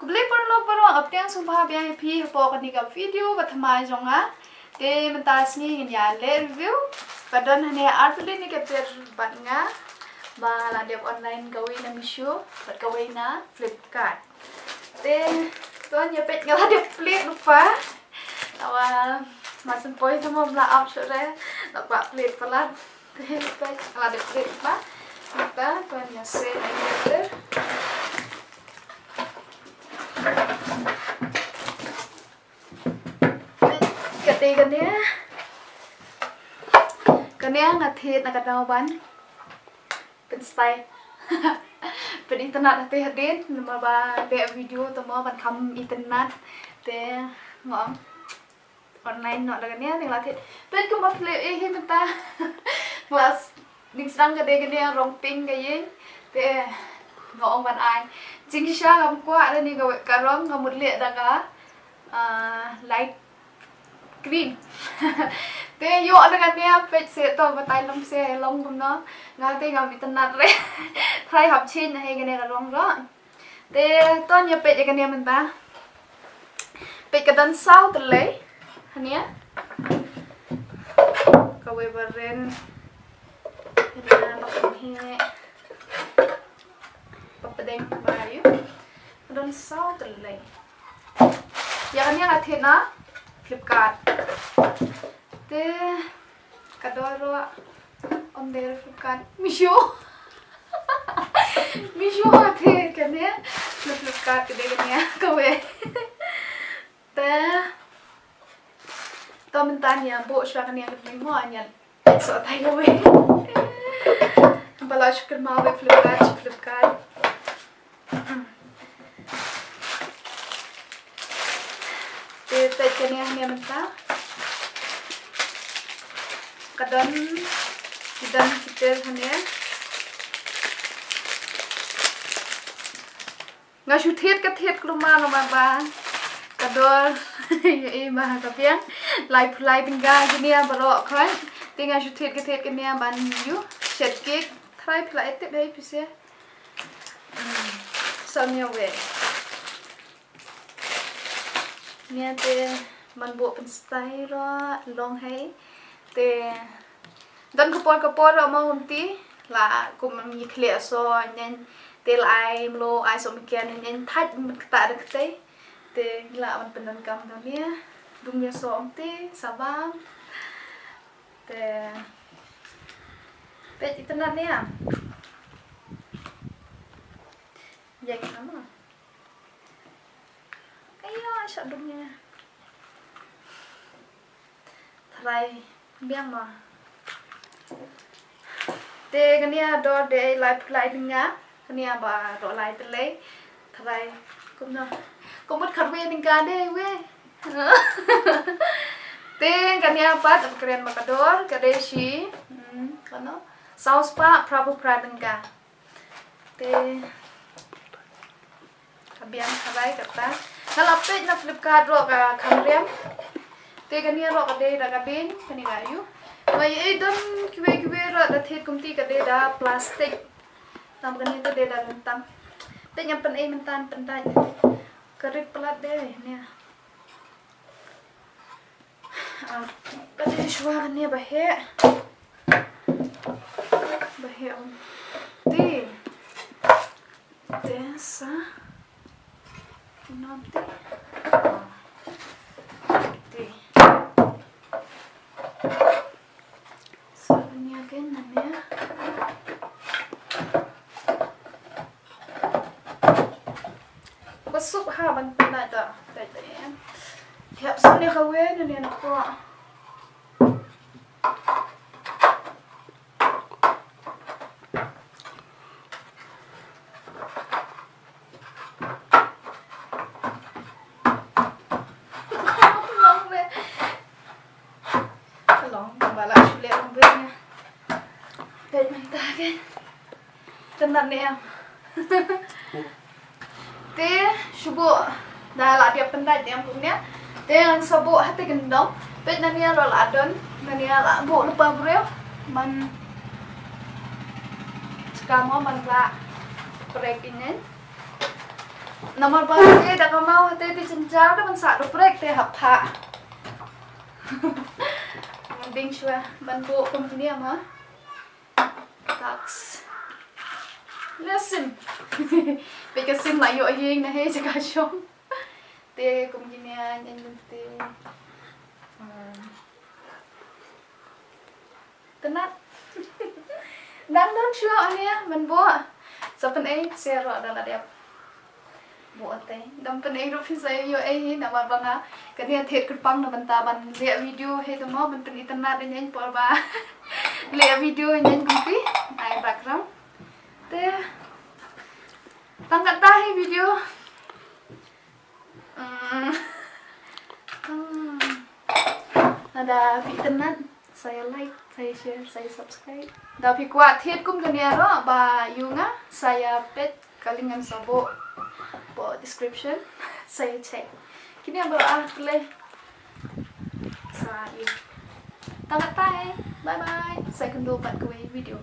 Khublei Shibun update sumpah biang happy pokok ni ka video pertama jonga te mentas ni ya review padon hanya artli ni ka per batnga ba la dia online gawe na Misho bat gawe na Flipkart te ton ya pet ngala dia plate lupa awa masuk poin semua bla up sore nak buat plate pelan te pet ngala dia plate lupa kita ton ya set aja kane ngathit nakatawaban pynstai pen internet hati hadin nama ba de video tamo ban kam internet te ngom online no la kane ning lathit pen kum ba play he menta was ning sang kade kane rong ping kaye te ngom ban ai jing sha kam kwa da ni ga karong ngamut le da ka light green te yo dengan dia pet se to batai lom se long kum no nga te ngam internet re thai hap chin na he gane la long ro te ton ya pet gane man ba pet ka dan sau te le hania ka we baren hania ba he papadeng ba yu dan sau te le ya hania ngathit na Flipkart te kadoro on der Flipkart Misho Misho ate kane Flipkart de kane kawe te to mentanya bo shwa kane ke mo anya so tai kawe balash ker ma we Flipkart te pet kane hanya menta kadon kita hanya ngasih thiet keluma lama ba kador ye mah kapiang lai tinggal gini ya barok kan tinggal thiet kini ya ban yu set cake try play tip dai pise samnya we nia te man bo pynstai ro long hai te dan kapor ma unti la kum mi khle so nen tel ai mlo ai so mikian nen thaj ta de te la man penan kam do nia dumnya so omti sabam te pet internet nia ya kama ayo sa dumnya try biang ma te kania do de live ninga kania ba do live le try kumna kumut kharwe ninga de we te kania pat keren makador kade shi kano saus pa prabu pradanga te biang try kata kalau update na Flipkart ro ka Kamra te kania ro kade daga bin kani gayu mai edon kiwe ro da thet kumti kade da plastic tam kani to de da tam te nyam pen mentan pentai kerit pelat de nia kade shwa kani bahe on te sa nanti soalnya kan namanya besuk ha ban pernah tak katanya tiap sini kawe ni anak ko tenan ni te shubu dah la dia pendai dia punya te ang sabu hati gendong pet nania ro la don nania la bu lupa breu man sekarang man la breakingin Nomor baru dah kau mau hati di cencar dah mensak doprek teh apa? Mending shua bantu begini ama. Tax. Listen. Because sim lah yo yeng na he jaga shom. Teh begini yang teh. Tenat. Đang shua ania mình bua. Sa pen ai share adalah dia. Buat teh, dam pen ai rupin saya yo nama banga. Kania thet kerpang na banta ban lihat video he temo ban pen internet nyen por ba. Lihat video nyen gumpi, ai background. Teh tangkat tahi video. Ada internet, saya like, saya share, saya subscribe. Dah kuat thet kum kania ro ba yunga saya pet kalingan sabo. Description saya cek. Kini yang bawa play. Saya tangkat tahi. Bye bye. Saya akan lupa video.